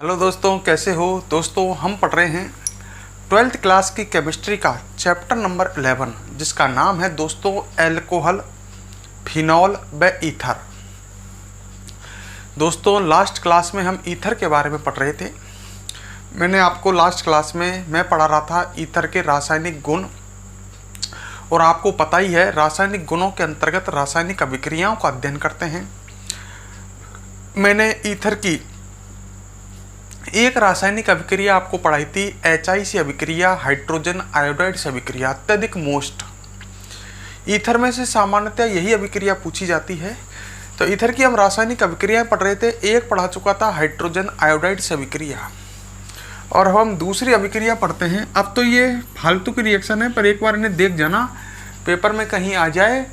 Hello दोस्तों, कैसे हो दोस्तों। हम पढ़ रहे हैं 12th क्लास की केमिस्ट्री का चैप्टर नंबर 11, जिसका नाम है दोस्तों एल्कोहल, फिनॉल व ईथर। दोस्तों लास्ट क्लास में हम ईथर के बारे में पढ़ रहे थे। मैंने आपको लास्ट क्लास में मैं पढ़ा रहा था ईथर के रासायनिक गुण, और आपको पता ही है रासायनिक गुणों के अंतर्गत रासायनिक अभिक्रियाओं का अध्ययन करते हैं। मैंने ईथर की एक रासायनिक अभिक्रिया आपको पढ़ाई थी, HI अभिक्रिया, हाइड्रोजन आयोडाइड से अभिक्रिया, अत्यधिक मोस्ट। ईथर में से सामान्यतः यही अभिक्रिया पूछी जाती है। तो ईथर की हम रासायनिक अभिक्रियाएं पढ़ रहे थे। एक पढ़ा चुका था हाइड्रोजन आयोडाइड से अभिक्रिया, और हम दूसरी अभिक्रिया पढ़ते हैं। अब तो ये फालतू की रिएक्शन है, पर एक बार इन्हें देख जाना, पेपर में कहीं आ जाए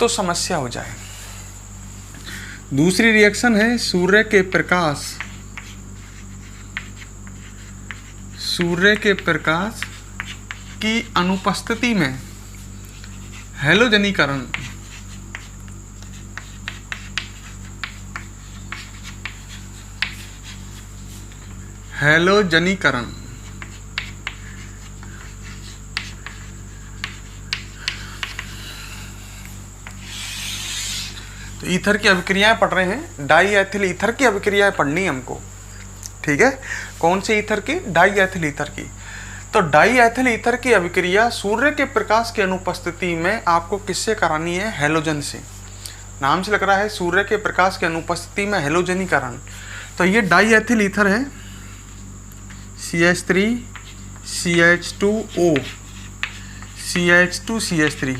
तो समस्या हो जाए। दूसरी रिएक्शन है सूर्य के प्रकाश की अनुपस्थिति में हैलोजनीकरण। तो ईथर की अभिक्रियाएं पढ़ रहे हैं। डाई एथिल ईथर की अभिक्रियाएं पढ़नी है हमको, ठीक है। कौन से ईथर की? डाई एथिल ईथर की। तो डाई एथिल ईथर की अभिक्रिया सूर्य के प्रकाश की अनुपस्थिति में आपको किससे करानी है? हैलोजन से। नाम से लग रहा है सूर्य के प्रकाश की अनुपस्थिति में हैलोजनीकरण। तो ये डाई एथिल ईथर है, CH3 CH2O CH2 CH3।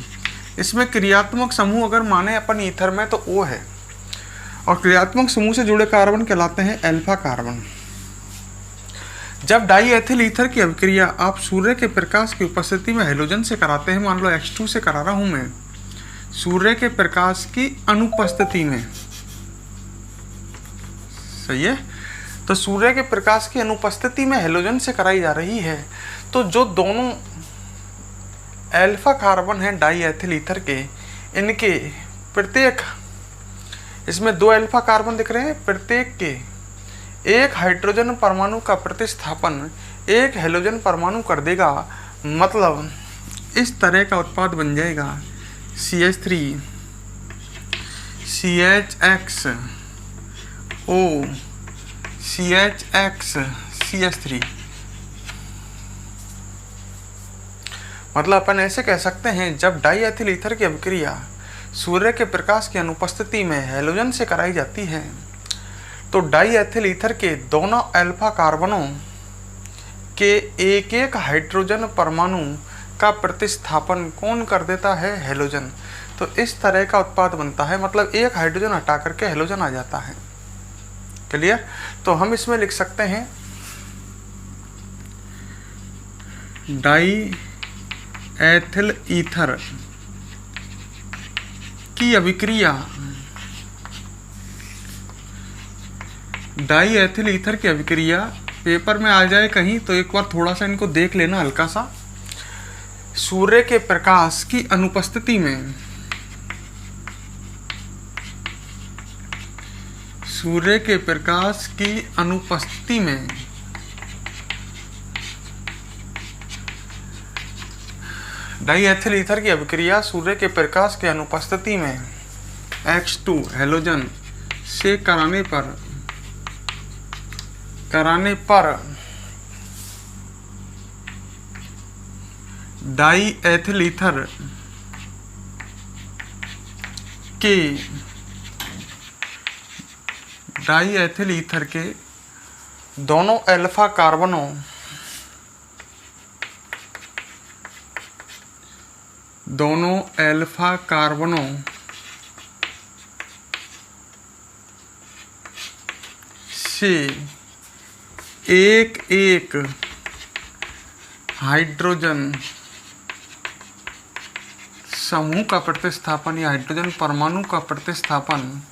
इसमें क्रियात्मक समूह अगर माने अपन ईथर में तो O है, और क्रियात्मक समूह से जुड़े कार्बन कहलाते हैं अल्फा कार्बन। जब डाई एथिल ईथर की अभिक्रिया आप सूर्य के प्रकाश की उपस्थिति में हैलोजन से कराते हैं, मान लो H2 से करा रहा हूं मैं, सूर्य के प्रकाश की अनुपस्थिति में, सही है। तो सूर्य के प्रकाश की अनुपस्थिति में हैलोजन से कराई जा रही है। तो जो दोनों अल्फा कार्बन हैं डाई एथिल ईथर के, इनके प्रत्येक, इसमें 2 अल्फा कार्बन दिख रहे हैं, प्रत्येक के एक हाइड्रोजन परमाणु का प्रतिस्थापन एक हैलोजन परमाणु कर देगा। मतलब इस तरह का उत्पाद बन जाएगा CH3 CHX O CHX CH3। मतलब अपन ऐसे कह सकते हैं, जब डाई एथिल ईथर की अभिक्रिया सूर्य के प्रकाश की अनुपस्थिति में हैलोजन से कराई जाती है, तो डाई एथिल ईथर के दोनों अल्फा कार्बनों के एक एक हाइड्रोजन परमाणु का प्रतिस्थापन कौन कर देता है? हैलोजन। तो इस तरह का उत्पाद बनता है, मतलब एक हाइड्रोजन हटा करके हैलोजन आ जाता है। क्लियर? तो हम इसमें लिख सकते हैं डाई एथिल ईथर की अभिक्रिया, डाई एथिल ईथर की अभिक्रिया पेपर में आ जाए कहीं तो एक बार थोड़ा सा इनको देख लेना हल्का सा। सूर्य के प्रकाश की अनुपस्थिति में, सूर्य के प्रकाश की अनुपस्थिति में डाई एथिल ईथर की अभिक्रिया सूर्य के प्रकाश की अनुपस्थिति में H2 हैलोजन से कराने पर डाई एथिल ईथर के दोनों अल्फा कार्बनों से एक एक हाइड्रोजन समूह का प्रतिस्थापन या हाइड्रोजन परमाणु का प्रतिस्थापन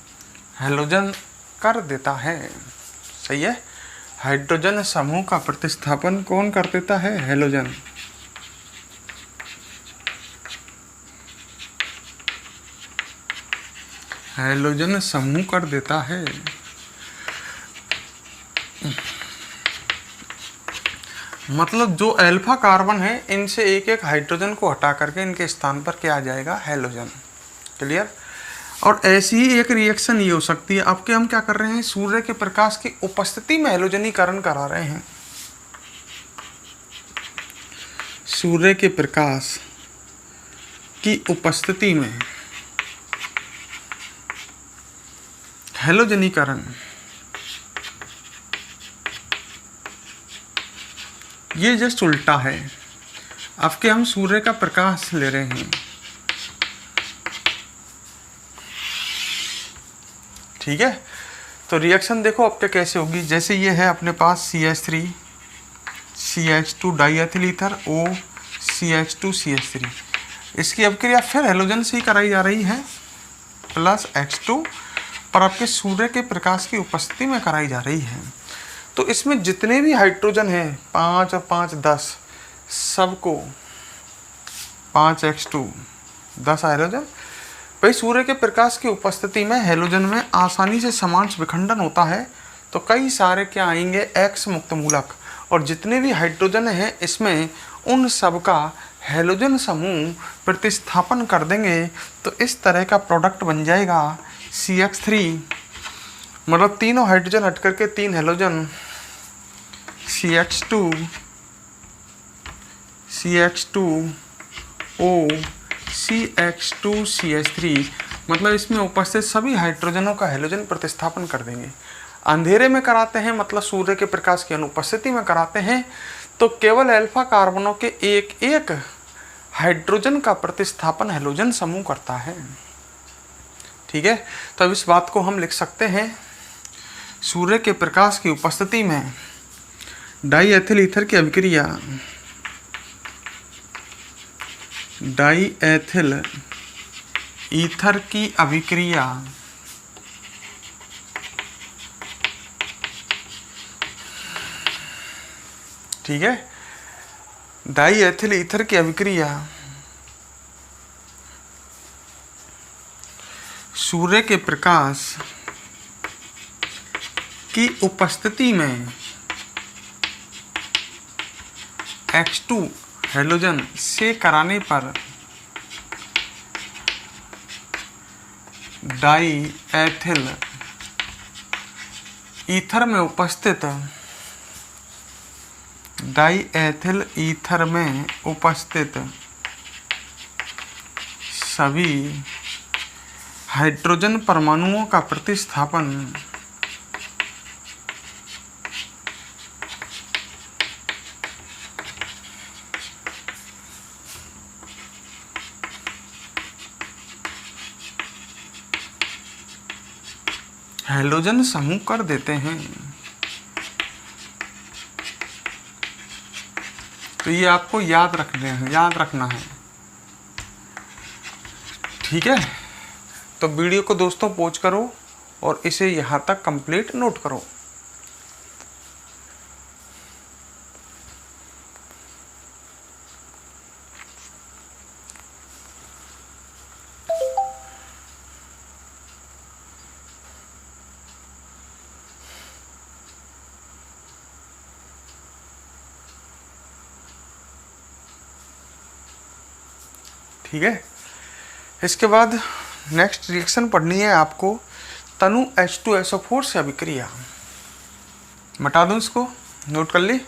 हैलोजन कर देता है। सही है। हाइड्रोजन समूह का प्रतिस्थापन कौन कर देता है? हैलोजन। हैलोजन समूह कर देता है। मतलब जो अल्फा कार्बन है इनसे एक एक हाइड्रोजन को हटा करके इनके स्थान पर क्या आ जाएगा, हैलोजन। क्लियर। और ऐसी ही एक रिएक्शन ये हो सकती है, आपके हम क्या कर रहे हैं, सूर्य के प्रकाश की उपस्थिति में हैलोजनीकरण करा रहे हैं। सूर्य के प्रकाश की उपस्थिति में हैलोजनीकरण, ये जस्ट उल्टा है। आपके हम सूर्य का प्रकाश ले रहे हैं, ठीक है। तो रिएक्शन देखो आपके कैसे होगी, जैसे ये है अपने पास CH3 CH2 diethyl ether O CH2 CH3, इसकी अभिक्रिया फिर हैलोजन से ही कराई जा रही है प्लस H2, पर आपके सूर्य के प्रकाश की उपस्थिति में कराई जा रही है। तो इसमें जितने भी हाइड्रोजन हैं 5 और 5 10, सबको 5H2 10 हाइड्रोजन, भाई सूर्य के प्रकाश की उपस्थिति में हैलोजन में आसानी से समांश विखंडन होता है, तो कई सारे क्या आएंगे, X मुक्त मूलक, और जितने भी हाइड्रोजन हैं इसमें उन सब का हैलोजन समूह प्रतिस्थापन कर देंगे, तो इस तरह का प्रोडक्ट बन जाएगा CH3, मतलब तीनों हाइड्रोजन हट करके 3 halogen, CH2 O CH2 CH3, मतलब इसमें उपस्थित सभी हाइड्रोजनों का हैलोजन प्रतिस्थापन कर देंगे। अंधेरे में कराते हैं, मतलब सूर्य के प्रकाश की अनुपस्थिति में कराते हैं, तो केवल अल्फा कार्बनों के एक एक हाइड्रोजन का प्रतिस्थापन हैलोजन समूह करता है, ठीक है। तो अब इस बात को हम लिख सकते हैं, सूर्य के प्रकाश की उपस्थिति में डाईएथिल ईथर की अभिक्रिया, डाईएथिल ईथर की अभिक्रिया ठीक है, डाईएथिल ईथर की अभिक्रिया सूर्य के प्रकाश की उपस्थिति में H2 हैलोजन से कराने पर डाईएथिल ईथर में उपस्थित सभी हाइड्रोजन परमाणुओं का प्रतिस्थापन हैलोजन समूह कर देते हैं। तो ये आपको याद रखना है, ठीक है। तो वीडियो को दोस्तों पॉज करो और इसे यहाँ तक कंप्लीट नोट करो। ठीक है। इसके बाद नेक्स्ट रिएक्शन पढ़नी है आपको, तनु H2SO4 से अभिक्रिया। मिटा दूं इसको, नोट कर ली।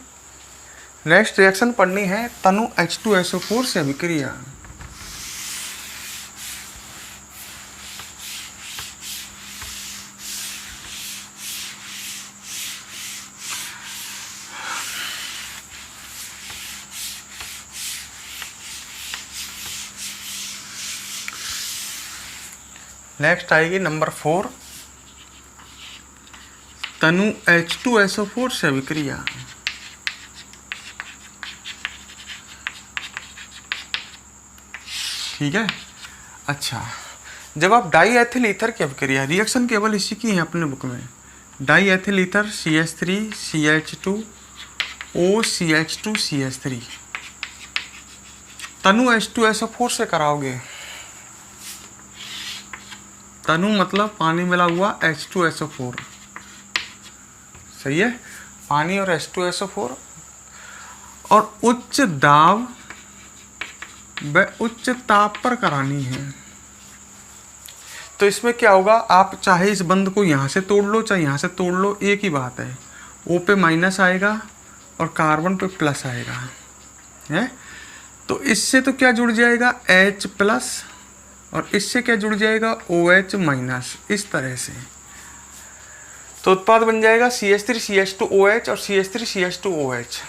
नेक्स्ट रिएक्शन पढ़नी है तनु H2SO4 से अभिक्रिया। नेक्स्ट आएगी नंबर 4, तनु H2SO4 से अभिक्रिया। ठीक है। अच्छा, जब आप डाईएथिल ईथर की अभिक्रिया, रिएक्शन केवल इसी की है अपने बुक में, diethyl ether CH3 CH2 O CH2 CH3 तनु H2SO4 से कराओगे। तनु मतलब पानी मिला हुआ H2SO4, सही है, पानी और H2SO4। और उच्च दाब व उच्च ताप पर करानी है। तो इसमें क्या होगा, आप चाहे इस बंद को यहाँ से तोड़ लो चाहे यहाँ से तोड़ लो, एक ही बात है। O पे माइनस आएगा और कार्बन पे प्लस आएगा है। तो इससे तो क्या जुड़ जाएगा H प्लस और इससे क्या जुड़ जाएगा OH माइनस, इस तरह से। तो उत्पाद बन जाएगा CH3CH2OH और CH3CH2OH।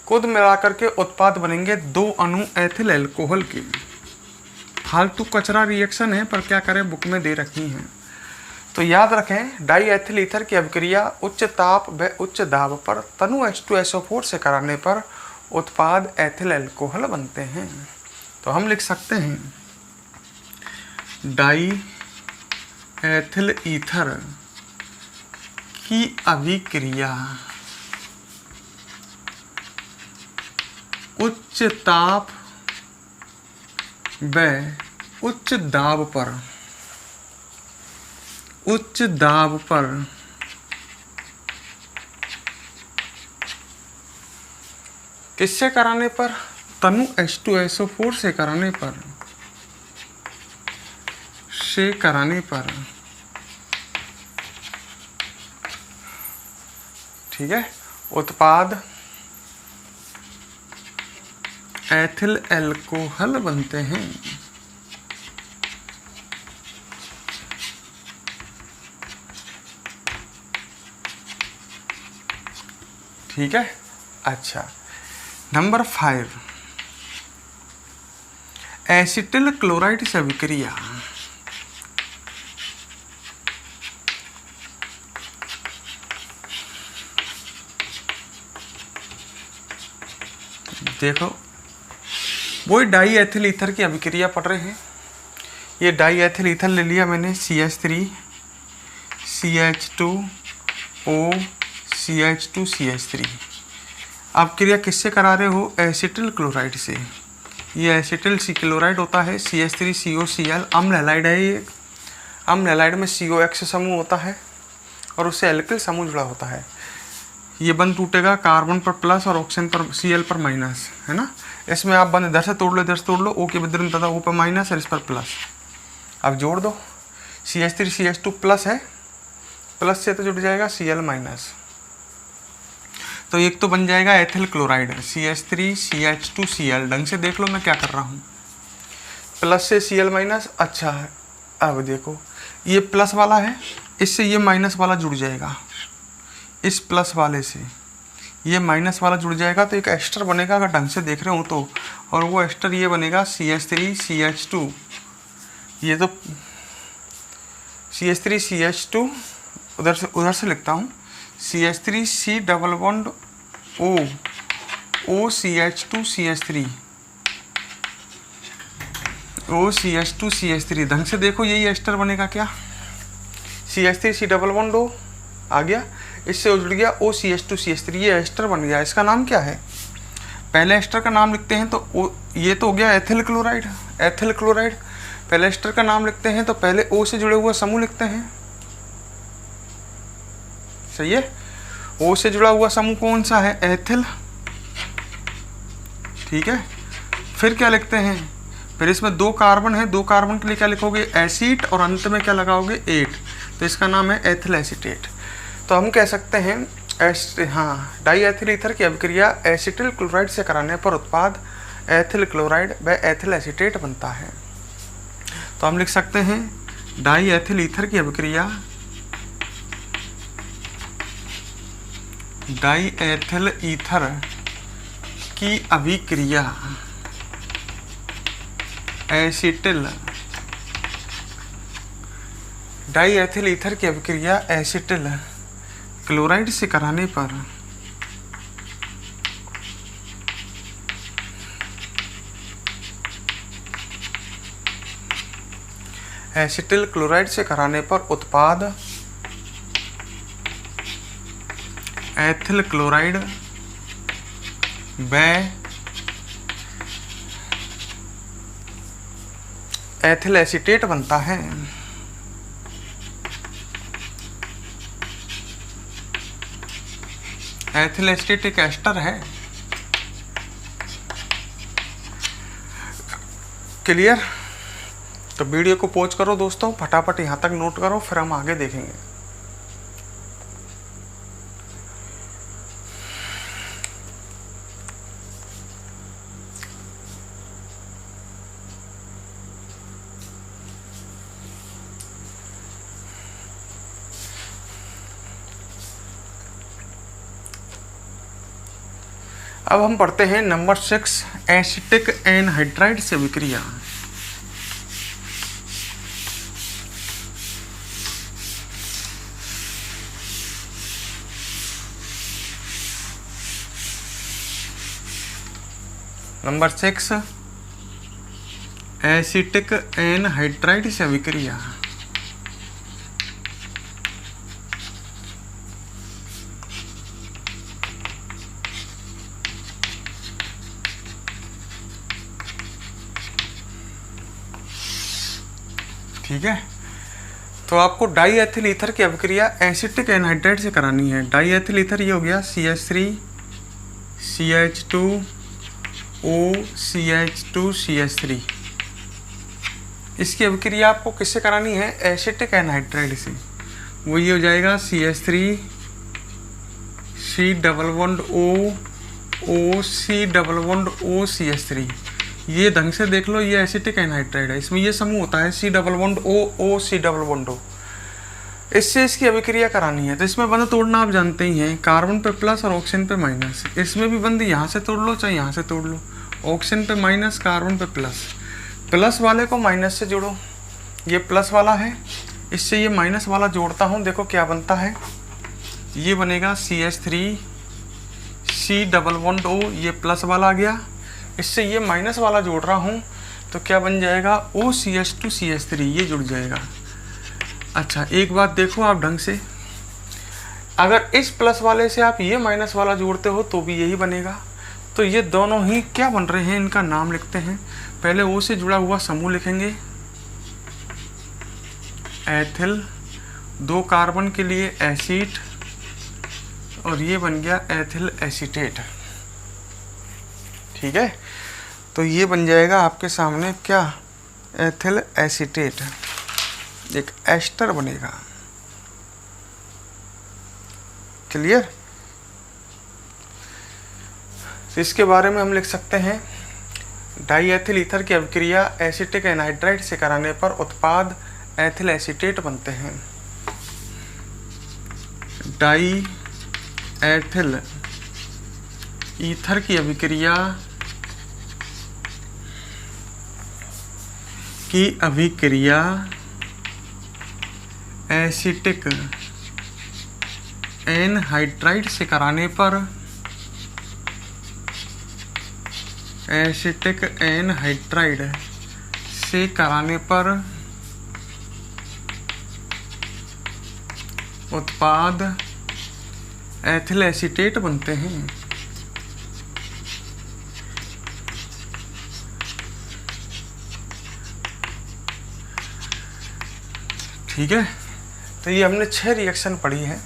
खुद मिलाकर के उत्पाद बनेंगे 2 अणु एथिल अल्कोहल के। फालतू कचरा रिएक्शन है पर क्या करें, बुक में दे रखी हैं। तो याद रखें, डाई एथिल ईथर की अभिक्रिया उच्च ताप व उच्च दाब पर तनु H2SO4 से कराने पर उत्पाद एथिल अल्कोहल बनते हैं। तो हम लिख सकते हैं डाई एथिल ईथर की अभिक्रिया उच्च ताप व उच्च दाब पर किससे कराने पर, तनु H2SO4 से कराने पर ठीक है, उत्पाद एथिल अल्कोहल बनते हैं। ठीक है। अच्छा, नंबर 5, एसिटिल क्लोराइड से अभिक्रिया। देखो, वही डाई एथिल ईथर की अभिक्रिया पढ़ रहे हैं। ये डाई एथिल ईथर ले लिया मैंने, CH3 CH2O CH2 CH3। आप क्रिया किससे करा रहे हो, एसिटिल क्लोराइड से। ये एसिटिल सी क्लोराइड होता है, CH3COCl अम्ल हैलाइड है। ये अम्ल हैलाइड में COX समूह होता है और उससे एल्किल समूह जुड़ा होता है। ये बंद टूटेगा, कार्बन पर प्लस और ऑक्सीजन पर Cl पर माइनस, है ना। इसमें आप बंद इधर से तोड़ लो, इधर से तोड़ लो, O के बदले में तथा O पर माइनस और इस पर प्लस। अब जोड़ दो, CH3 CH2 प्लस है, प्लस से तो जुड़ जाएगा Cl माइनस। तो एक तो बन जाएगा ethyl chloride, CH3 CH2 Cl। ढंग से देख लो मैं क्या कर रहा हूँ, प्लस से Cl माइनस। अच्छा है, अब देखो ये प्लस वाला है, इससे ये माइनस वाला जुड़ जाएगा, इस प्लस वाले से ये माइनस वाला जुड़ जाएगा। तो एक एस्टर बनेगा अगर ढंग से देख रहे हो तो, और वो एस्टर ये बनेगा CH3 CH2। ये तो CH3 CH2 उधर से लिखता हूँ, CH3 C double bond O CH2 CH3 O CH2 CH3। ढंग से देखो, यही एस्टर बनेगा क्या, CH3 C double bond O आ गया, इससे जुड़ गया O CH2 CH3। ये एस्टर बन गया। इसका नाम क्या है, पहले एस्टर का नाम लिखते हैं तो ये तो हो गया एथिल क्लोराइड। एथिल क्लोराइड पहले एस्टर का नाम लिखते हैं तो पहले O से जुड़े हुआ समूह लिखते हैं, सही है। O से जुड़ा हुआ समूह कौन सा है, एथिल, ठीक है। फिर क्या लिखते हैं, फिर इसमें 2 कार्बन है, 2 कार्बन के लिए क्या लिखोगे, एसिड, और अंत में क्या लगाओगे, 8। तो इसका नाम है एथिल एसीटेट। तो हम कह सकते हैं डाई एथिल ईथर की अभिक्रिया एसिटिल क्लोराइड से कराने पर उत्पाद एथिल क्लोराइड व एथिल एसीटेट बनता है। तो हम लिख सकते हैं डाई एथिल ईथर की अभिक्रिया डाई एथिल ईथर की अभिक्रिया एसिटिल डाई एथिल ईथर की अभिक्रिया एसिटिल क्लोराइड से कराने पर एसिटिल क्लोराइड से कराने पर उत्पाद एथिल क्लोराइड व एथिल एसीटेट बनता है। एथिल एसीटेट एक एस्टर है, क्लियर? तो वीडियो को पॉज करो दोस्तों, फटाफट यहाँ तक नोट करो, फिर हम आगे देखेंगे। अब हम पढ़ते हैं नंबर 6, एसिटिक एनहाइड्राइड से विक्रिया। नंबर 6, एसिटिक एनहाइड्राइड से विक्रिया। ठीक है, तो आपको डाई एथिल ईथर की अभिक्रिया एसिटिक एनहाइड्राइड से करानी है। डाई एथिल ईथर ये हो गया CH3 CH2 O CH2 CH3। इसकी अभिक्रिया आपको किससे करानी है? एसिटिक एनहाइड्राइड से। वो ये हो जाएगा CH3 C double bond O O C double bond O CH3। ये ढंग से देख लो, ये एसिटिक एनहाइड्राइड है, इसमें ये समूह होता है C double bond O O C double bond O। इससे इसकी अभिक्रिया करानी है। तो इसमें बंद तोड़ना आप जानते ही हैं, कार्बन पे प्लस और ऑक्सीजन पे माइनस। इसमें भी बंद यहाँ से तोड़ लो चाहे यहाँ से तोड़ लो, ऑक्सीजन पे माइनस, कार्बन पे प्लस। प्लस वाले को माइनस से जोड़ो, ये प्लस वाला है, इससे ये माइनस वाला जोड़ता हूँ, देखो क्या बनता है। ये बनेगा CH3 C double bond O, ये प्लस वाला आ गया, इससे ये माइनस वाला जोड़ रहा हूँ तो क्या बन जाएगा? OCH2 CH3, ये जुड़ जाएगा। अच्छा एक बात देखो आप ढंग से, अगर इस प्लस वाले से आप ये माइनस वाला जोड़ते हो तो भी यही बनेगा। तो ये दोनों ही क्या बन रहे हैं, इनका नाम लिखते हैं। पहले O से जुड़ा हुआ समूह लिखेंगे, एथिल, 2 कार्बन के लिए एसिड, और ये बन गया एथिल एसीटेट। ठीक है, तो ये बन जाएगा आपके सामने क्या? एथिल एसीटेट, एक एस्टर बनेगा। क्लियर? तो इसके बारे में हम लिख सकते हैं, डाई एथिल ईथर की अभिक्रिया एसिटिक एनहाइड्राइड से कराने पर उत्पाद एथिल एसीटेट बनते हैं। डाई एथिल ईथर की अभिक्रिया एसिटिक एनहाइड्राइड से कराने पर उत्पाद एथिल एसीटेट बनते हैं। ठीक है, तो ये हमने 6 रिएक्शन पढ़ी है।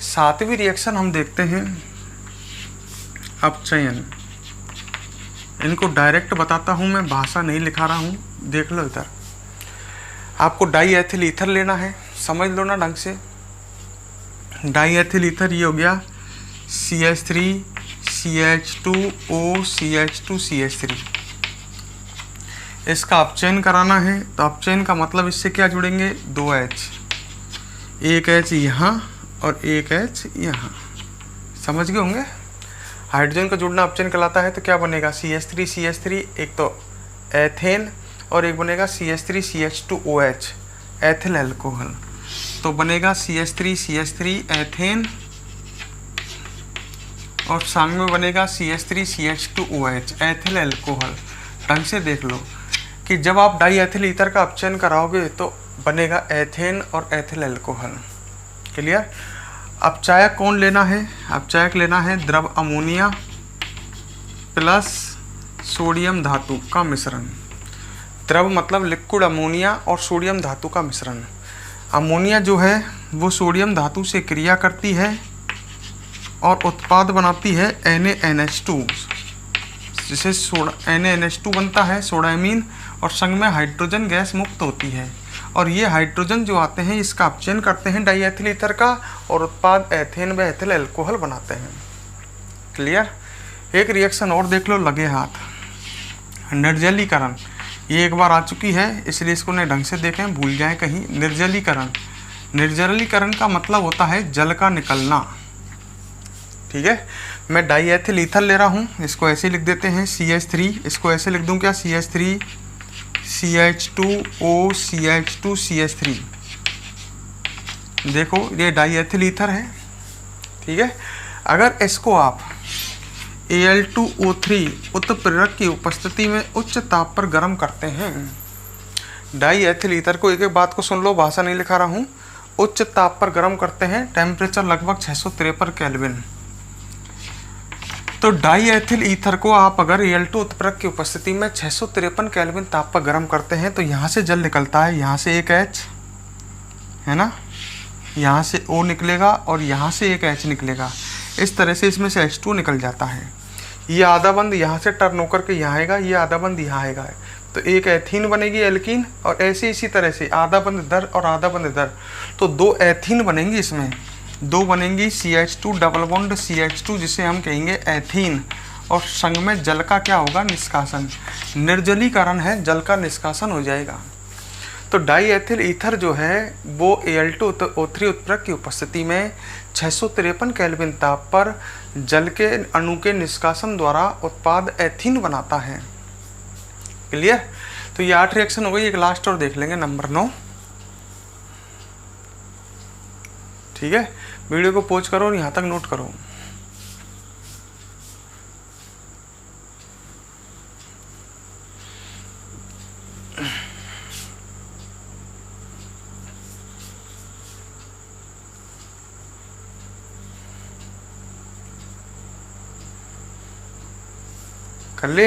7वीं रिएक्शन हम देखते हैं, अपचयन। इनको डायरेक्ट बताता हूँ मैं, भाषा नहीं लिखा रहा हूँ, देख लो इधर। आपको डाई एथिल ईथर लेना है, समझ लो ना ढंग से। डाई एथिल ईथर ये हो गया CH3 CH2 O CH2 CH3। इसका अपचयन कराना है, तो अपचयन का मतलब इससे क्या जुड़ेंगे? 2 H, एक H यहाँ और एक H यहाँ। समझ गए होंगे? हाइड्रोजन का जुड़ना अपचयन कहलाता है। तो क्या बनेगा? CH3 CH3, एक तो एथेन, और एक बनेगा CH3 CH2OH, एथिल एल्कोहल। तो बनेगा CH3 CH3 एथेन, और संग में बनेगा CH3 CH2OH, एथिल एल्कोहल। ढंग से देख लो कि जब आप डाई एथिल ईथर का अपचयन कराओगे तो बनेगा एथेन और एथिल एल्कोहल। क्लियर? अपचायक कौन लेना है? अपचायक लेना है द्रव अमोनिया प्लस सोडियम धातु का मिश्रण। द्रव मतलब लिक्विड अमोनिया और सोडियम धातु का मिश्रण। अमोनिया जो है वो सोडियम धातु से क्रिया करती है और उत्पाद बनाती है NaNH2, जिसे NaNH2 बनता है, सोडामीन, और संग में हाइड्रोजन गैस मुक्त होती है, और ये हाइड्रोजन जो आते हैं इसका अपचयन करते हैं डाईएथिल ईथर का और उत्पाद एथेन व एथिल अल्कोहल बनाते हैं। क्लियर। एक रिएक्शन और देख लो, लगे हाथ। निर्जलीकरण, ये एक बार आ चुकी है इसलिए इसको नहीं ढंग से देखें, भूल जाएं कहीं। निर्जलीकरण, निर्जलीकरण का मतलब होता है जल का निकलना। ठीक है, मैं डाईएथिल ईथर ले रहा हूँ, इसको ऐसे लिख देते हैं CH3, इसको ऐसे लिख दूँ क्या, CH3 CH2O CH2 CH3। देखो ये डाईएथिल ईथर है। ठीक है, अगर इसको आप Al2O3 उत्प्रेरक की उपस्थिति में उच्च ताप पर गर्म करते हैं, डाईएथिल ईथर को, एक एक बात को सुन लो, भाषा नहीं लिखा रहा हूँ, उच्च ताप पर गर्म करते हैं, टेम्परेचर लगभग 653 केल्विन। तो डाईएथिल ईथर को आप अगर Al2 उत्प्रेरक की उपस्थिति में 653 केल्विन ताप पर गर्म करते हैं तो यहाँ से जल निकलता है, यहाँ से एक H है ना, यहाँ से O निकलेगा और यहाँ से एक H निकलेगा। इस तरह से इसमें से H2 निकल जाता है। ये आधा बंद यहाँ से टर्न होकर के यहाँ आएगा, ये आधा बंद यहाँ आएगा, तो एक एथीन बनेगी एल्कीन, और ऐसे इसी तरह से आधा बंद इधर और आधा बंद इधर, तो दो एथीन बनेंगी, इसमें दो बनेंगी CH2 डबल बॉन्ड CH2 जिसे हम कहेंगे एथीन, और संग में जल का क्या होगा, निष्कासन। निर्जलीकरण है, जल का निष्कासन हो जाएगा। तो डाईएथिल ईथर जो है वो Al2O3 उत्प्रेरक की उपस्थिति में 653 केल्विन ताप पर जल के अणु के निष्कासन द्वारा उत्पाद एथीन बनाता है। क्लियर। तो ये 8 रिएक्शन हो गई, एक लास्ट और देख लेंगे, नंबर 9। ठीक है, वीडियो को पॉज करो और यहाँ तक नोट करो। कर ले।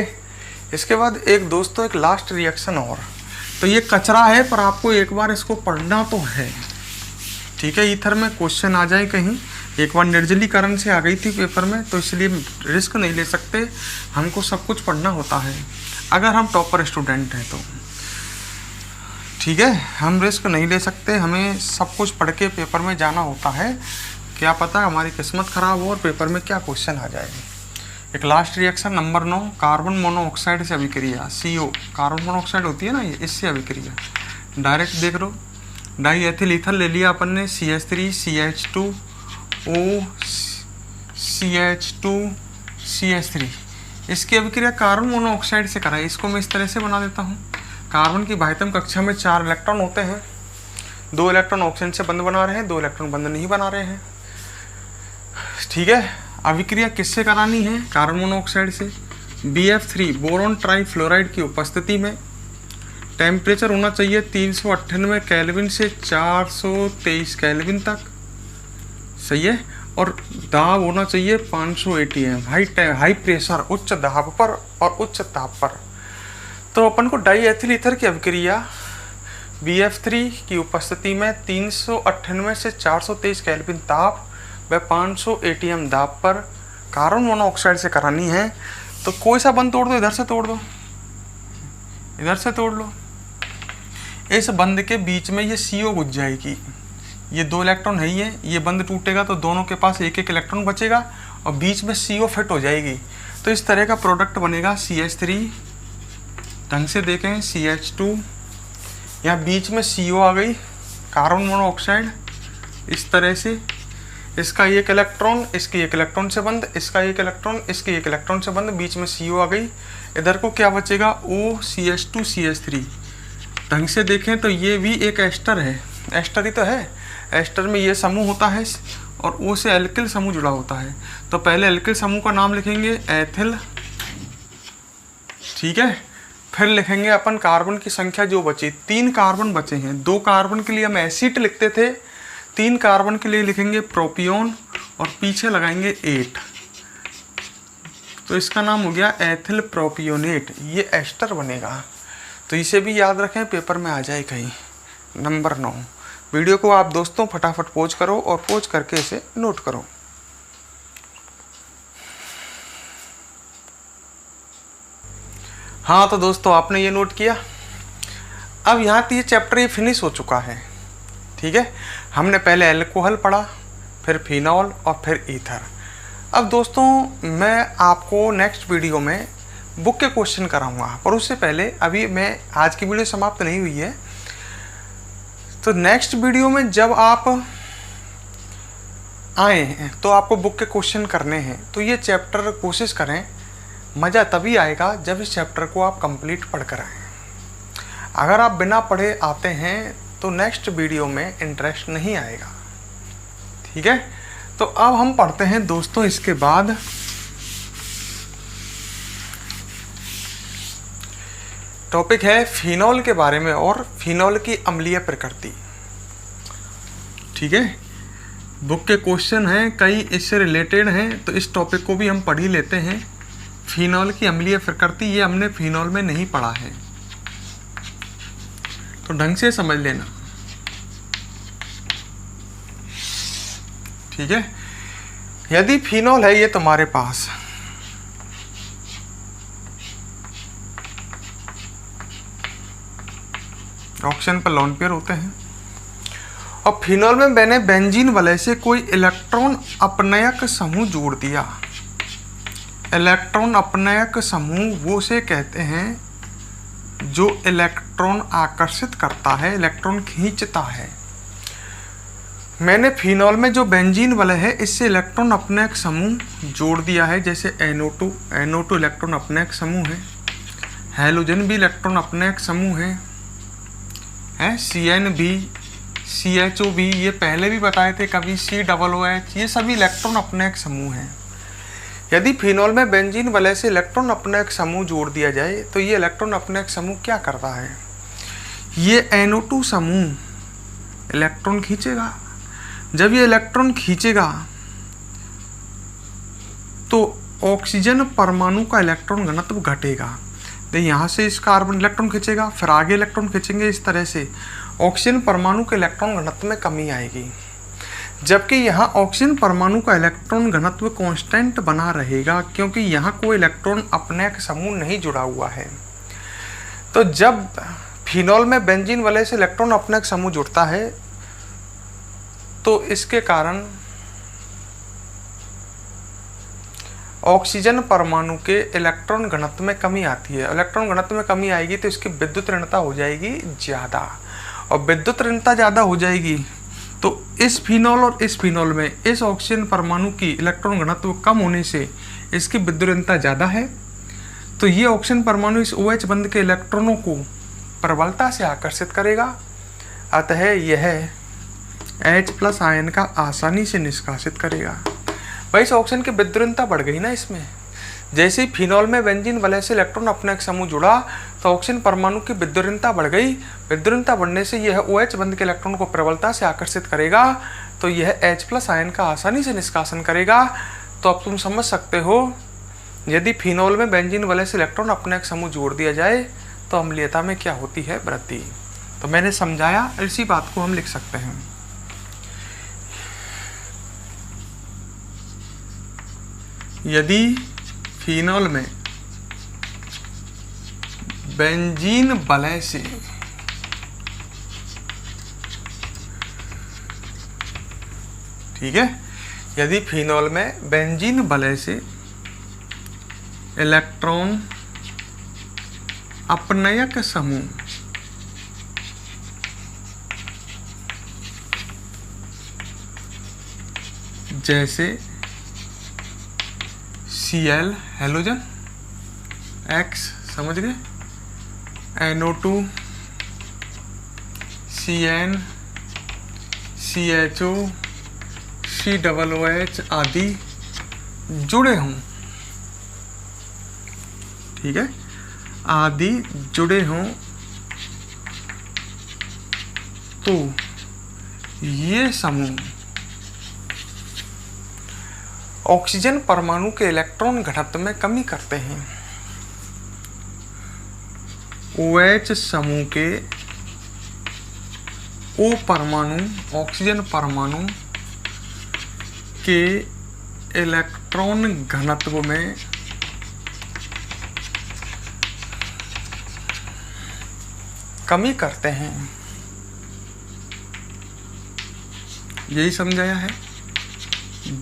इसके बाद एक दोस्तों एक लास्ट रिएक्शन और, तो ये कचरा है पर आपको एक बार इसको पढ़ना तो है। ठीक है, ईथर में क्वेश्चन आ जाए कहीं, एक बार निर्जलीकरण से आ गई थी पेपर में, तो इसलिए रिस्क नहीं ले सकते, हमको सब कुछ पढ़ना होता है अगर हम टॉपर स्टूडेंट हैं तो। ठीक है, हम रिस्क नहीं ले सकते, हमें सब कुछ पढ़ के पेपर में जाना होता है, क्या पता हमारी किस्मत खराब हो और पेपर में क्या क्वेश्चन आ जाए। एक last reaction number 9, carbon monoxide से अभिक्रिया, CO, कार्बन मोनोऑक्साइड होती है ना ये, इससे अभिक्रिया। डायरेक्ट देख लो, डाईएथिल ईथर ले लिया अपन ने, CH3 CH2O CH2 CH3, इसकी अभिक्रिया कार्बन मोनोऑक्साइड से कराई। इसको मैं इस तरह से बना देता हूँ, कार्बन की बाह्यतम कक्षा में 4 इलेक्ट्रॉन होते हैं, 2 इलेक्ट्रॉन ऑक्सीजन से बंद बना रहे हैं, 2 इलेक्ट्रॉन बंद नहीं बना रहे हैं। ठीक है, अभिक्रिया किससे करानी है, कार्बन मोनोऑक्साइड से। BF3 बोरोन ट्राईफ्लोराइड की उपस्थिति में टेम्परेचर होना चाहिए 398 केल्विन से 423 केल्विन तक, सही है, और दाब होना चाहिए 500 ATM, हाई प्रेशर, उच्च दाब पर और उच्च ताप पर। तो अपन को डाईएथिल ईथर की अभिक्रिया BF3 की उपस्थिति में 398 से 423 केल्विन ताप व 500 ATM दाब पर कार्बन मोनोऑक्साइड से करानी है। तो कोई सा बंद तोड़ दो, इधर से तोड़ दो, इधर से तोड़ लो, इस बंद के बीच में ये CO घुस जाएगी, ये 2 इलेक्ट्रॉन है ही है, ये बंद टूटेगा तो दोनों के पास एक एक इलेक्ट्रॉन बचेगा और बीच में CO फिट हो जाएगी। तो इस तरह का प्रोडक्ट बनेगा CH3, ढंग से देखें CH2, यहाँ बीच में CO आ गई, कार्बन मोनोऑक्साइड, इस तरह से इसका एक इलेक्ट्रॉन इसकी एक इलेक्ट्रॉन से बंद, इसका एक इलेक्ट्रॉन इसकी एक इलेक्ट्रॉन से बंद, बीच में CO आ गई। इधर को क्या बचेगा, O CH2 CH3। ढंग से देखें तो ये भी एक एस्टर है, एस्टर ही तो है, एस्टर में ये समूह होता है और O से एल्किल समूह जुड़ा होता है। तो पहले एल्किल समूह का नाम लिखेंगे एथिल, ठीक है, फिर लिखेंगे अपन कार्बन की संख्या जो बची, 3 कार्बन बचे हैं, 2 कार्बन के लिए हम एसिड लिखते थे, 3 कार्बन के लिए लिखेंगे प्रोपियोन और पीछे लगाएंगे 8, तो इसका नाम हो गया एथिल प्रोपियोनेट, ये एस्टर बनेगा। तो इसे भी याद रखें, पेपर में आ जाए कहीं। नंबर 9, वीडियो को आप दोस्तों फटाफट पॉज करो और पॉज करके इसे नोट करो। हाँ तो दोस्तों आपने ये नोट किया, अब यहाँ तो ये चैप्टर ये फिनिश हो चुका है, ठीक है। हमने पहले एल्कोहल पढ़ा, फिर फिनॉल और फिर ईथर। अब दोस्तों मैं आपको नेक्स्ट वीडियो में बुक के क्वेश्चन कराऊंगा, पर उससे पहले अभी मैं आज की वीडियो समाप्त नहीं हुई है, तो नेक्स्ट वीडियो में जब आप आए हैं तो आपको बुक के क्वेश्चन करने हैं। तो ये चैप्टर कोशिश करें, मज़ा तभी आएगा जब इस चैप्टर को आप कंप्लीट पढ़ कर आएँ। अगर आप बिना पढ़े आते हैं तो नेक्स्ट वीडियो में इंटरेस्ट नहीं आएगा, ठीक है। तो अब हम पढ़ते हैं दोस्तों, इसके बाद टॉपिक है फिनॉल के बारे में और फिनॉल की अम्लीय प्रकृति, ठीक है। बुक के क्वेश्चन हैं कई इससे रिलेटेड हैं, तो इस टॉपिक को भी हम पढ़ ही लेते हैं। फिनॉल की अम्लीय प्रकृति, ये हमने फिनॉल में नहीं पढ़ा है, तो ढंग से समझ लेना, ठीक है। यदि फिनॉल है ये तुम्हारे पास, ऑक्सीजन पर लोन पेयर होते हैं, और फिनॉल में मैंने बेंजीन वलय से कोई इलेक्ट्रॉन अपनयक समूह जोड़ दिया। इलेक्ट्रॉन अपनयक समूह वो से कहते हैं जो इलेक्ट्रॉन आकर्षित करता है, इलेक्ट्रॉन खींचता है। मैंने फिनॉल में जो बेंजीन वलय है इससे इलेक्ट्रॉन अपनयक समूह जोड़ दिया है, जैसे NO2 इलेक्ट्रॉन अपनयक समूह है, हैलोजन भी इलेक्ट्रॉन अपनयक समूह है, CN भी, CHO भी, ये पहले भी बताए थे कभी, COOH, ये सभी इलेक्ट्रॉन अपनयक समूह हैं। यदि फिनॉल में बेंजीन वलय से इलेक्ट्रॉन अपनयक समूह जोड़ दिया जाए तो ये इलेक्ट्रॉन अपनयक समूह क्या करता है, ये NO2 समूह इलेक्ट्रॉन खींचेगा। जब ये इलेक्ट्रॉन खींचेगा तो ऑक्सीजन परमाणु का इलेक्ट्रॉन घनत्व घटेगा। देखिए यहाँ से इस कार्बन इलेक्ट्रॉन खींचेगा, फिर आगे इलेक्ट्रॉन खींचेंगे, इस तरह से ऑक्सीजन परमाणु के इलेक्ट्रॉन घनत्व में कमी आएगी। जबकि यहाँ ऑक्सीजन परमाणु का इलेक्ट्रॉन घनत्व कांस्टेंट बना रहेगा, क्योंकि यहाँ कोई इलेक्ट्रॉन अपनयक समूह नहीं जुड़ा हुआ है। तो जब फिनॉल में बेंजीन वलय से इलेक्ट्रॉन अपनयक समूह जुड़ता है तो इसके कारण ऑक्सीजन परमाणु के इलेक्ट्रॉन घनत्व में कमी आती है। इलेक्ट्रॉन घनत्व में कमी आएगी तो इसकी विद्युत ऋणता हो जाएगी ज़्यादा, और विद्युत ऋणता ज़्यादा हो जाएगी तो इस फिनॉल और इस फिनॉल में इस ऑक्सीजन परमाणु की इलेक्ट्रॉन घनत्व कम होने से इसकी विद्युत ऋणता ज़्यादा है, तो ये ऑक्सीजन परमाणु इस OH बंध के इलेक्ट्रॉनों को प्रबलता से आकर्षित करेगा। अतः यह H+ आयन का आसानी से निष्कासित करेगा। भाई इस ऑक्सीजन की विद्युत ऋणता बढ़ गई ना इसमें। जैसे ही फिनॉल में बेंजीन वलय से इलेक्ट्रॉन अपनयक समूह जुड़ा तो ऑक्सीजन परमाणु की विद्युत ऋणता बढ़ गई। विद्युत ऋणता बढ़ने से यह OH बंध के इलेक्ट्रॉन को प्रबलता से आकर्षित करेगा, तो यह H+ आयन का आसानी से निष्कासन करेगा। तो अब तुम समझ सकते हो, यदि फिनॉल में बेंजीन वलय से इलेक्ट्रॉन अपनयक समूह जोड़ दिया जाए तो अम्लीयता में क्या होती है, वृद्धि। तो मैंने समझाया, इसी बात को हम लिख सकते हैं। यदि फिनॉल में बेंजीन वलय से ठीक है, यदि फिनॉल में बेंजीन वलय से इलेक्ट्रॉन अपनयक समूह जैसे Cl हैलोजन, X समझ गए, NO2, CN, CHO, COOH आदि जुड़े हों, ठीक है, आदि जुड़े हों, तो ये समूह ऑक्सीजन परमाणु के इलेक्ट्रॉन घनत्व में कमी करते हैं। OH समूह के O परमाणु ऑक्सीजन परमाणु के इलेक्ट्रॉन घनत्व में कमी करते हैं। यही समझाया है,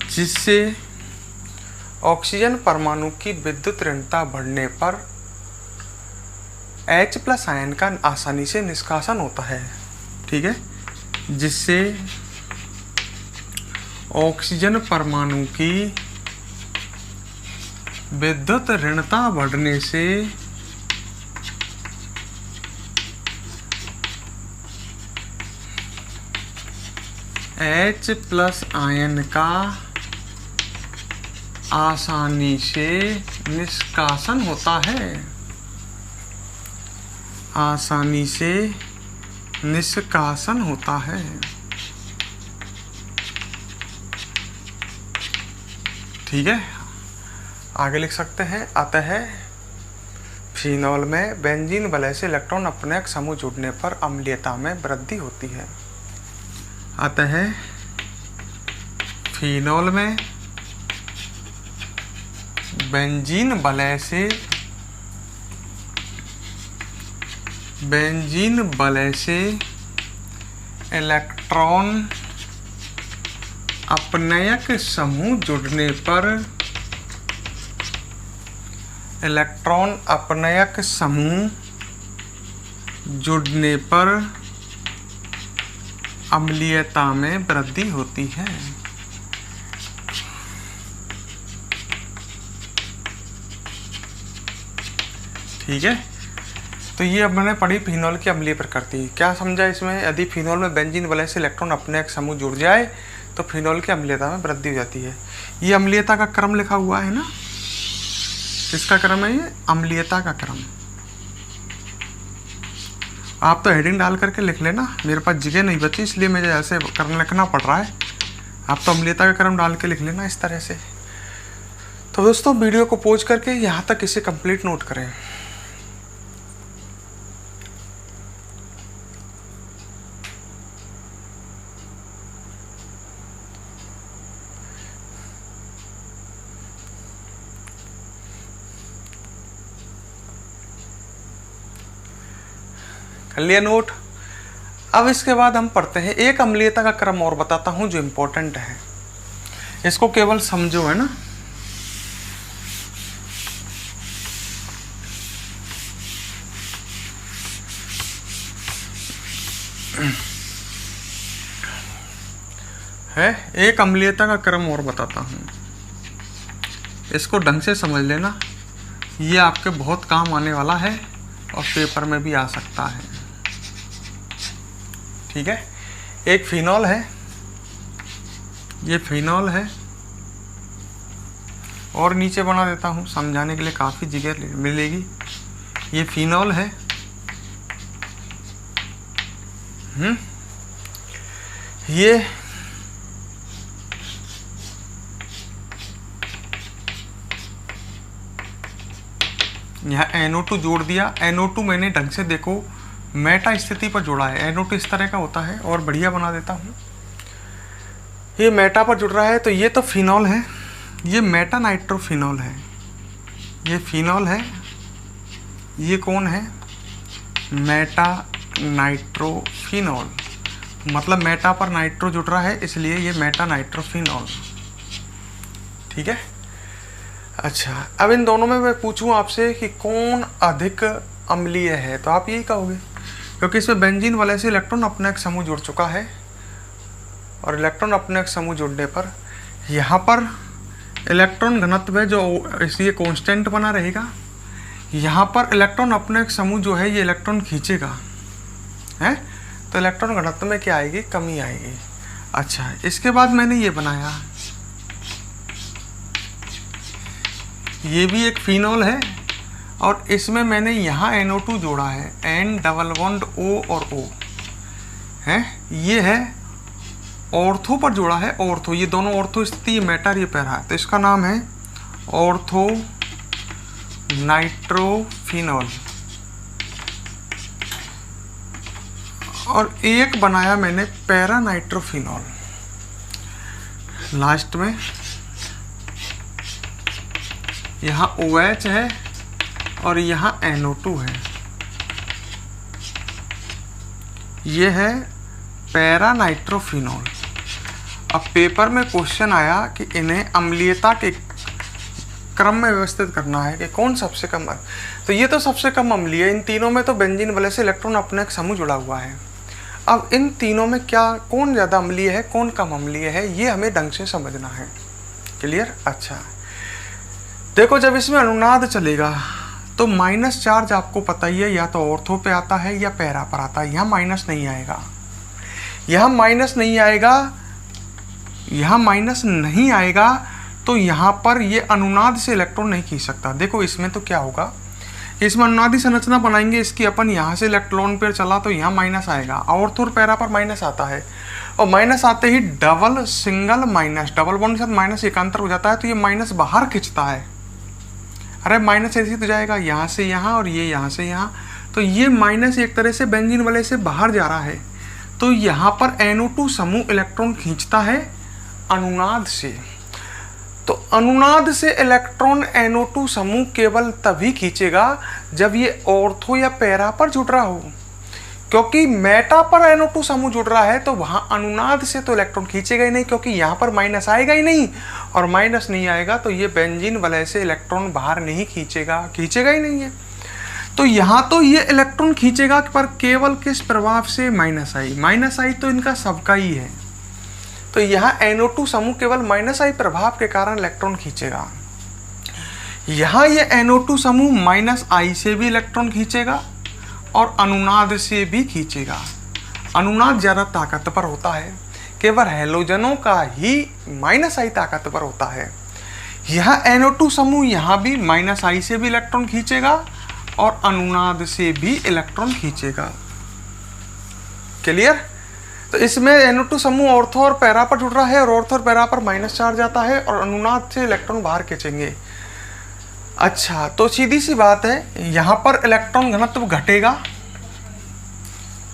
जिससे ऑक्सीजन परमाणु की विद्युत ऋणता बढ़ने पर H+ आयन का आसानी से निष्कासन होता है। ठीक है, जिससे ऑक्सीजन परमाणु की विद्युत ऋणता बढ़ने से H+ आयन का आसानी से निष्कासन होता है। आसानी से निष्कासन होता है। ठीक है, आगे लिख सकते हैं। अतः फिनॉल में बेंजीन वलय से इलेक्ट्रॉन अपने समूह जुड़ने पर अम्लीयता में वृद्धि होती है। अतः फिनॉल में बेंजीन वलय से इलेक्ट्रॉन अपनयक समूह जुड़ने पर अम्लीयता में वृद्धि होती है। ठीक है, तो ये अब मैंने पढ़ी फिनॉल की अम्लीय प्रकृति। क्या समझा इसमें? यदि फिनॉल में बेंजीन वलय से इलेक्ट्रॉन अपने एक समूह जुड़ जाए तो फिनॉल की अम्लीयता में वृद्धि हो जाती है। ये अम्लीयता का क्रम लिखा हुआ है ना, किसका क्रम है ये? अम्लीयता का क्रम। आप तो हेडिंग डाल करके लिख लेना, मेरे पास जगह नहीं बची इसलिए मुझे ऐसे लिखना पड़ रहा है। आप तो अम्लीयता का क्रम डाल के लिख लेना इस तरह से। तो दोस्तों वीडियो को पॉज करके यहाँ तक इसे कंप्लीट नोट करें। कर लिया नोट? अब इसके बाद हम पढ़ते हैं एक अम्लीयता का क्रम और बताता हूं जो इम्पोर्टेंट है, इसको केवल समझो, है ना। है एक अम्लीयता का क्रम और बताता हूं, इसको ढंग से समझ लेना, ये आपके बहुत काम आने वाला है और पेपर में भी आ सकता है। ठीक है, एक फिनॉल है, ये फिनॉल है, और नीचे बना देता हूं समझाने के लिए काफ़ी जगह मिलेगी। ये फिनॉल है, ये यहाँ NO2 जोड़ दिया। NO2 मैंने ढंग से देखो मेटा स्थिति पर जोड़ा है। NO2 इस तरह का होता है, और बढ़िया बना देता हूँ। ये मेटा पर जुड़ रहा है, तो ये तो फिनॉल है, ये मेटा नाइट्रोफिनॉल है। ये फिनॉल है, ये कौन है? मेटा नाइट्रोफिनॉल, मतलब मेटा पर नाइट्रो जुड़ रहा है इसलिए ये मेटा नाइट्रोफिनॉल। ठीक है, अच्छा अब इन दोनों में मैं पूछूं आपसे कि कौन अधिक अम्लीय है, तो आप यही कहोगे, क्योंकि इसमें बेंजीन वलय से इलेक्ट्रॉन अपना एक समूह जुड़ चुका है, और इलेक्ट्रॉन अपने एक समूह जुड़ने पर यहाँ पर इलेक्ट्रॉन घनत्व है जो इसलिए कांस्टेंट बना रहेगा। यहाँ पर इलेक्ट्रॉन अपने एक समूह जो है ये इलेक्ट्रॉन खींचेगा, है, तो इलेक्ट्रॉन घनत्व में क्या आएगी? कमी आएगी। अच्छा, इसके बाद मैंने ये बनाया, ये भी एक फिनॉल है, और इसमें मैंने यहाँ NO2 जोड़ा है, N डबल बॉन्ड O और O है, ये है ऑर्थो पर जोड़ा है। ऑर्थो, ये दोनों ऑर्थो स्थिति, ये मेटा, ये पैरा है, तो इसका नाम है ऑर्थो नाइट्रोफिनॉल। और एक बनाया मैंने पैरा नाइट्रोफिनॉल। लास्ट में यहाँ OH है और यहाँ NO2 है, ये है पैरा नाइट्रोफिनॉल। अब पेपर में क्वेश्चन आया कि इन्हें अम्लीयता के क्रम में व्यवस्थित करना है कि कौन सबसे कम है। तो ये तो सबसे कम अम्लीय है। इन तीनों में तो बेंजीन वाले से इलेक्ट्रॉन अपने एक समूह जुड़ा हुआ है। अब इन तीनों में क्या कौन ज़्यादा अम्लीय है कौन कम अम्लीय है, ये हमें ढंग से समझना है। क्लियर? अच्छा देखो, जब इसमें अनुनाद चलेगा तो माइनस चार्ज आपको पता ही है, या तो ऑर्थो पे आता है या पैरा पर आता है। यहाँ माइनस नहीं आएगा, यहाँ माइनस नहीं आएगा, यहाँ माइनस नहीं आएगा। तो यहाँ पर ये अनुनाद से इलेक्ट्रॉन नहीं खींच सकता। देखो इसमें तो क्या होगा, इसमें अनुनादी संरचना बनाएंगे इसकी अपन। यहाँ से इलेक्ट्रॉन पर चला तो यहाँ माइनस आएगा, ऑर्थो और पैरा पर माइनस आता है, और माइनस आते ही double single minus, double bond के साथ माइनस एकांतर हो जाता है, तो ये माइनस बाहर खींचता है। अरे माइनस ऐसे तो जाएगा यहाँ से यहाँ और ये यहाँ से यहाँ, तो ये माइनस एक तरह से बेंजीन वाले से बाहर जा रहा है। तो यहाँ पर NO2 समूह इलेक्ट्रॉन खींचता है अनुनाद से। तो अनुनाद से इलेक्ट्रॉन NO2 समूह केवल तभी खींचेगा जब ये ऑर्थो या पैरा पर जुड़ रहा हो, क्योंकि मेटा पर NO2 समूह जुड़ रहा है तो वहां अनुनाद से तो इलेक्ट्रॉन खींचेगा ही नहीं, क्योंकि यहाँ पर माइनस आएगा ही नहीं, और माइनस नहीं आएगा तो ये बेंजीन वलय से इलेक्ट्रॉन बाहर नहीं खींचेगा ही नहीं है। तो यहाँ तो ये इलेक्ट्रॉन खींचेगा, पर केवल किस प्रभाव से? माइनस आई तो इनका सबका ही है। तो यहाँ NO2 समूह केवल माइनस आई प्रभाव के कारण इलेक्ट्रॉन खींचेगा। यहाँ ये NO2 समूह माइनस आई से भी इलेक्ट्रॉन खींचेगा और अनुनाद से भी खींचेगा। अनुनाद ज़्यादा ताकतवर होता है, केवल हैलोजनों का ही माइनस आई ताकतवर होता है। यह NO2 समूह यहाँ भी माइनस आई से भी इलेक्ट्रॉन खींचेगा और अनुनाद से भी इलेक्ट्रॉन खींचेगा। क्लियर? तो इसमें NO2 समूह ऑर्थो और पैरा पर जुड़ रहा है, और ऑर्थो और पैरा पर माइनस चार्ज आता है, और अनुनाद से इलेक्ट्रॉन बाहर खींचेंगे। अच्छा, तो सीधी सी बात है, यहाँ पर इलेक्ट्रॉन घनत्व घटेगा,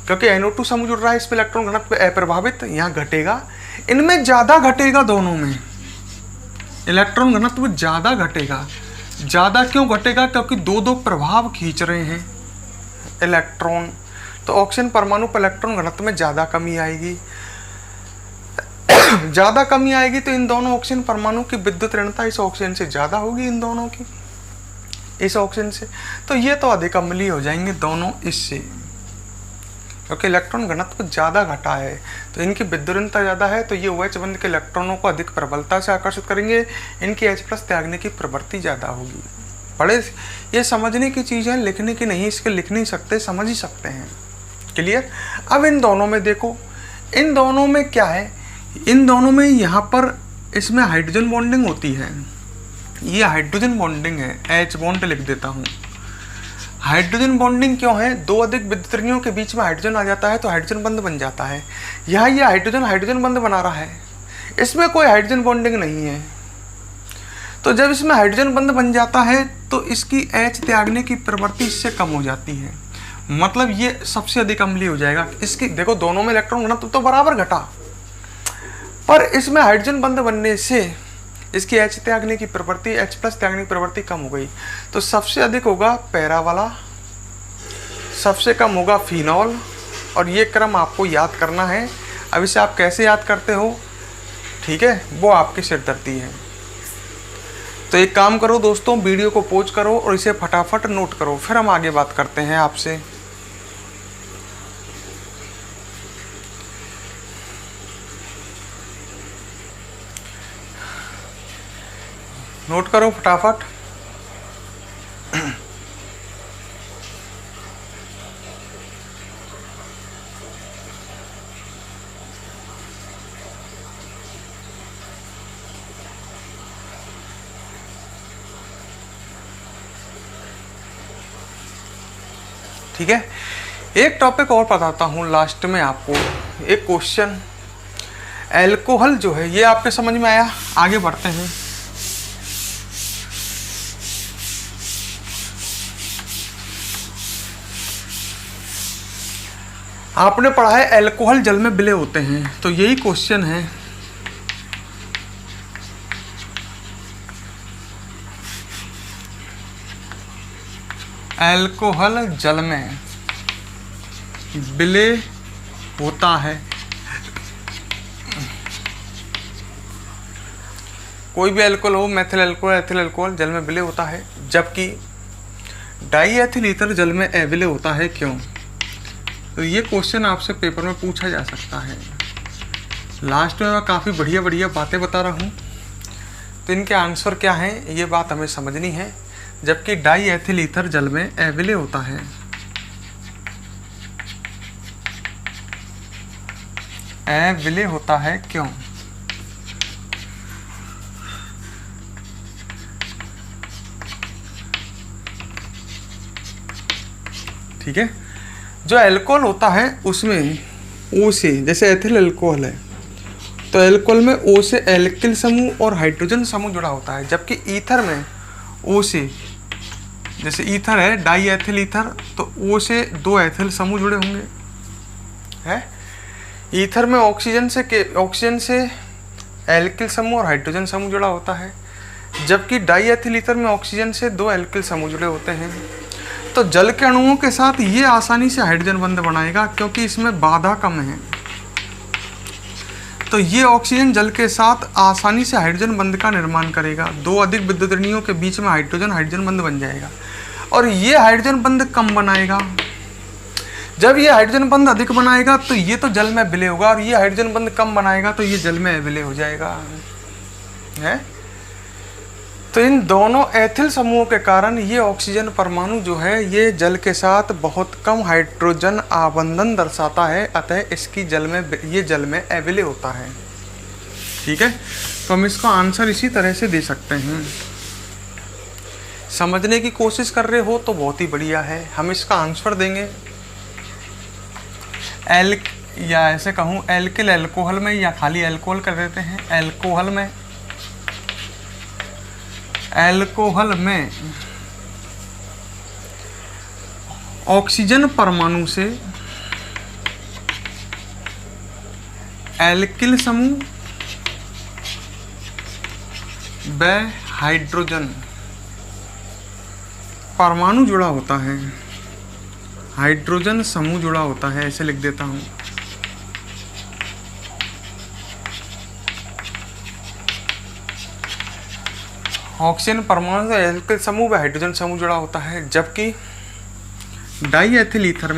क्योंकि NO2 समूह जुड़ रहा है, इस पर इलेक्ट्रॉन घनत्व अप्रभावित, यहाँ घटेगा। इनमें ज़्यादा घटेगा, दोनों में इलेक्ट्रॉन घनत्व ज़्यादा घटेगा। ज़्यादा क्यों घटेगा? क्योंकि दो दो प्रभाव खींच रहे हैं इलेक्ट्रॉन, तो ऑक्सीजन परमाणु पर इलेक्ट्रॉन घनत्व में ज़्यादा कमी आएगी। ज़्यादा कमी आएगी तो इन दोनों ऑक्सीजन परमाणु की विद्युत ऋणता इस ऑक्सीजन से ज़्यादा होगी, इन दोनों की इस ऑक्सीजन से। तो ये तो अधिक अम्लीय हो जाएंगे दोनों इससे, क्योंकि इलेक्ट्रॉन घनत्व ज़्यादा घटा है, तो इनकी विद्युत ऋणता ज़्यादा है, तो ये OH बंध के इलेक्ट्रॉनों को अधिक प्रबलता से आकर्षित करेंगे। इनकी H+ त्यागने की प्रवृत्ति ज़्यादा होगी। पढ़े, ये समझने की चीज़ है, लिखने की नहीं। इसके लिख नहीं सकते, समझ ही सकते हैं। क्लियर? अब इन दोनों में देखो, इन दोनों में क्या है, इन दोनों में यहाँ पर इसमें हाइड्रोजन बॉन्डिंग होती है। ये हाइड्रोजन बॉन्डिंग है, H बॉन्ड लिख देता हूँ। हाइड्रोजन बॉन्डिंग क्यों है? दो अधिक विद्युतरणियों के बीच में हाइड्रोजन आ जाता है तो हाइड्रोजन बंध बन जाता है। यहाँ ये हाइड्रोजन बंध बना रहा है, इसमें कोई हाइड्रोजन बॉन्डिंग नहीं है। तो जब इसमें हाइड्रोजन बंध बन जाता है तो इसकी H त्यागने की प्रवृत्ति इससे कम हो जाती है, मतलब ये सबसे अधिक अम्लीय हो जाएगा। इसकी देखो, दोनों में इलेक्ट्रॉन घनत्व तो बराबर घटा, पर इसमें हाइड्रोजन बंध बनने से इसकी H त्यागने की प्रवृत्ति, H+ त्यागने की प्रवृत्ति कम हो गई। तो सबसे अधिक होगा पैरा वाला, सबसे कम होगा फिनॉल, और ये क्रम आपको याद करना है। अब इसे आप कैसे याद करते हो, ठीक है, वो आपकी सिरदर्दी है। तो एक काम करो दोस्तों, वीडियो को पॉज करो और इसे फटाफट नोट करो, फिर हम आगे बात करते हैं आपसे। नोट करो फटाफट। ठीक है, एक टॉपिक और बताता हूँ लास्ट में आपको। एक क्वेश्चन, एल्कोहल जो है, ये आपके समझ में आया? आगे बढ़ते हैं। आपने पढ़ा है एल्कोहल जल में विलय होते हैं, तो यही क्वेश्चन है। एल्कोहल जल में विलय होता है। कोई भी अल्कोहल हो, मेथिल अल्कोहल, एथिल अल्कोहल, जल में विलय होता है, जबकि डाई एथिल ईथर जल में अविलय होता है, क्यों? तो ये क्वेश्चन आपसे पेपर में पूछा जा सकता है। लास्ट में मैं काफ़ी बढ़िया बढ़िया बातें बता रहा हूँ, तो इनके आंसर क्या हैं ये बात हमें समझनी है। जबकि डाई एथिल ईथर जल में अविलय होता है, अविलय होता है, क्यों? ठीक है। जो अल्कोहल होता है उसमें O से, जैसे एथिल अल्कोहल है तो अल्कोहल में O से एल्किल समूह और हाइड्रोजन समूह जुड़ा होता है, जबकि ईथर में O से, जैसे ईथर है डाई एथिल ईथर, तो O से 2 एथिल समूह जुड़े होंगे, है। ईथर में ऑक्सीजन से एल्किल समूह और हाइड्रोजन समूह जुड़ा होता है, जबकि डाई एथिल ईथर में ऑक्सीजन से 2 एल्किल समूह जुड़े होते हैं। तो जल के अणुओं के साथ ये आसानी से हाइड्रोजन बंध बनाएगा, क्योंकि इसमें बाधा कम है। तो ये ऑक्सीजन जल के साथ आसानी से हाइड्रोजन बंध का निर्माण करेगा। 2 अधिक विद्युत ऋणियों के बीच में हाइड्रोजन बंध बन जाएगा, और ये हाइड्रोजन बंध कम बनाएगा। जब ये हाइड्रोजन बंध अधिक बनाएगा तो ये तो जल में विलय होगा, और ये हाइड्रोजन बंध कम बनाएगा तो ये जल में अविलय हो जाएगा, है। तो इन दोनों एथिल समूहों के कारण ये ऑक्सीजन परमाणु जो है ये जल के साथ बहुत कम हाइड्रोजन आबंधन दर्शाता है, अतः इसकी जल में अविलय होता है। ठीक है, तो हम इसका आंसर इसी तरह से दे सकते हैं। समझने की कोशिश कर रहे हो तो बहुत ही बढ़िया है। हम इसका आंसर देंगे या ऐसे कहूँ एल्किल अल्कोहल में, या खाली अल्कोहल कर देते हैं। अल्कोहल में ऑक्सीजन परमाणु से एल्किल समूह व हाइड्रोजन परमाणु जुड़ा होता है, हाइड्रोजन समूह जुड़ा होता है, ऐसे लिख देता हूं। ऑक्सीजन परमाणु से एल्किल समूह व हाइड्रोजन समूह जुड़ा होता है, जबकि डाई एथिल ईथर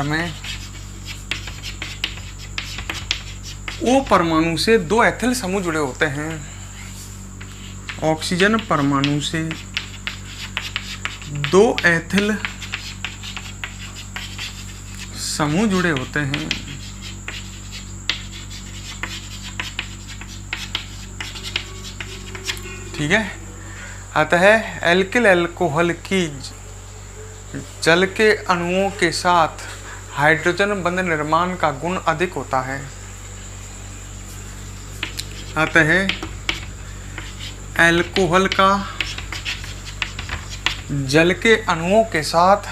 में O परमाणु से 2 एथिल समूह जुड़े होते हैं। ऑक्सीजन परमाणु से 2 एथिल समूह जुड़े होते हैं। ठीक है, अतः एल्किल अल्कोहल की जल के अणुओं के साथ हाइड्रोजन बंध निर्माण का गुण अधिक होता है। अतः अल्कोहल का जल के अणुओं के साथ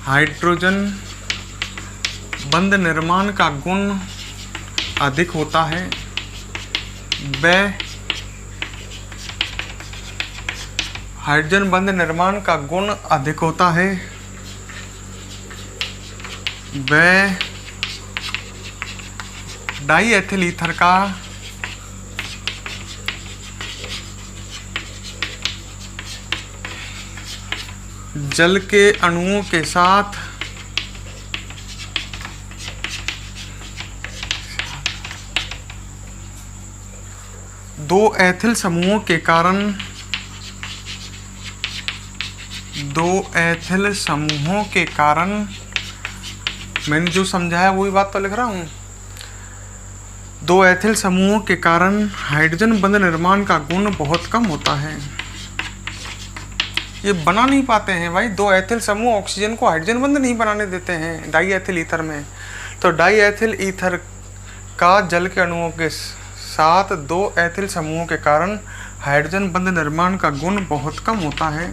हाइड्रोजन बंध निर्माण का गुण अधिक होता है व हाइड्रोजन बंध निर्माण का गुण अधिक होता है व डाई एथिल ईथर का जल के अणुओं के साथ दो एथिल समूहों के कारण मैंने जो समझाया वही बात तो लिख रहा हूँ। 2 एथिल समूहों के कारण हाइड्रोजन बंध निर्माण का गुण बहुत कम होता है। ये बना नहीं पाते हैं भाई, 2 एथिल समूह ऑक्सीजन को हाइड्रोजन बंध नहीं बनाने देते हैं डाई एथिल ईथर में। तो डाई एथिल ईथर का जल के अणुओं के साथ 2 एथिल समूहों के कारण हाइड्रोजन बंध निर्माण का गुण बहुत कम होता है,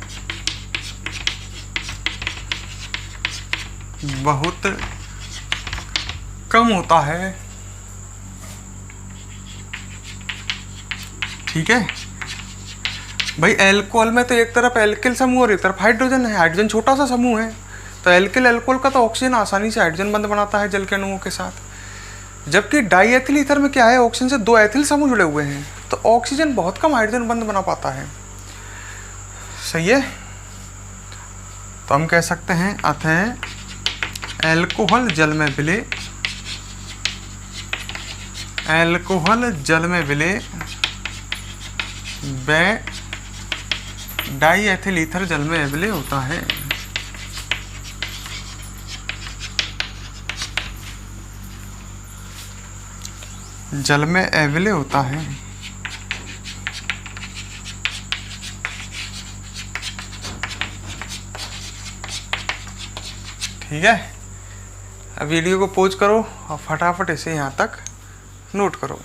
बहुत कम होता है, ठीक है भाई। एल्कोहल में तो एक तरफ एल्किल समूह और एक तरफ हाइड्रोजन है, हाइड्रोजन छोटा सा समूह है, तो एल्किल अल्कोहल का तो ऑक्सीजन आसानी से हाइड्रोजन बंध बनाता है जल के अणुओं के साथ। जबकि डाई एथिल ईथर में क्या है, ऑक्सीजन से 2 एथिल समूह जुड़े हुए हैं, तो ऑक्सीजन बहुत कम हाइड्रोजन बंध बना पाता है। सही है, तो हम कह सकते हैं अतः एल्कोहल जल में विलय, एल्कोहल जल में विलय व डाई एथिल ईथर जल में विलय होता है। जल में अविलय होता है। ठीक है, अब वीडियो को पॉज करो और फटाफट इसे यहाँ तक नोट करो।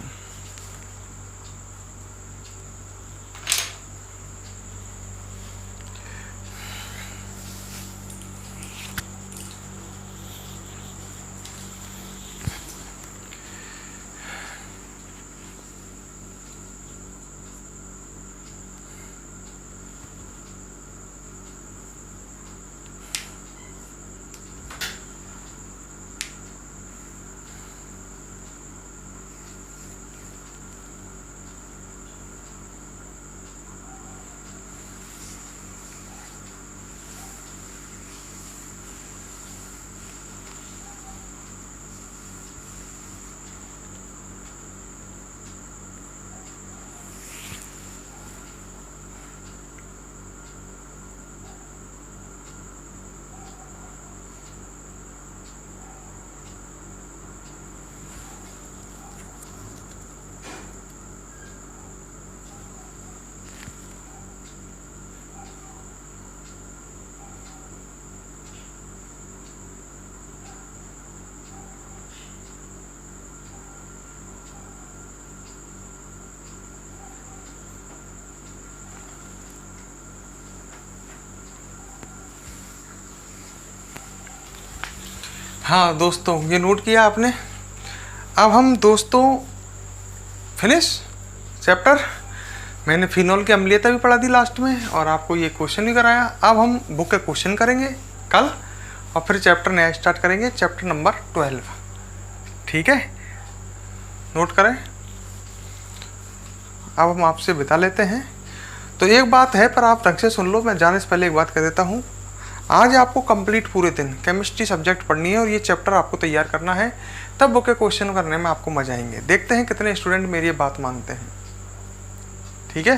हाँ दोस्तों, ये नोट किया आपने। अब हम दोस्तों फिनिश चैप्टर। मैंने फिनॉल की अम्लीयता भी पढ़ा दी लास्ट में और आपको ये क्वेश्चन भी कराया। अब हम बुक के क्वेश्चन करेंगे कल और फिर चैप्टर नया स्टार्ट करेंगे, चैप्टर नंबर 12। ठीक है, नोट करें। अब हम आपसे बिता लेते हैं। तो एक बात है, पर आप ढंग से सुन लो, मैं जाने से पहले एक बात कह देता हूँ। आज आपको कंप्लीट पूरे दिन केमिस्ट्री सब्जेक्ट पढ़नी है और ये चैप्टर आपको तैयार करना है, तब बुक के क्वेश्चन करने में आपको मजा आएंगे। देखते हैं कितने स्टूडेंट मेरी ये बात मानते हैं। ठीक है।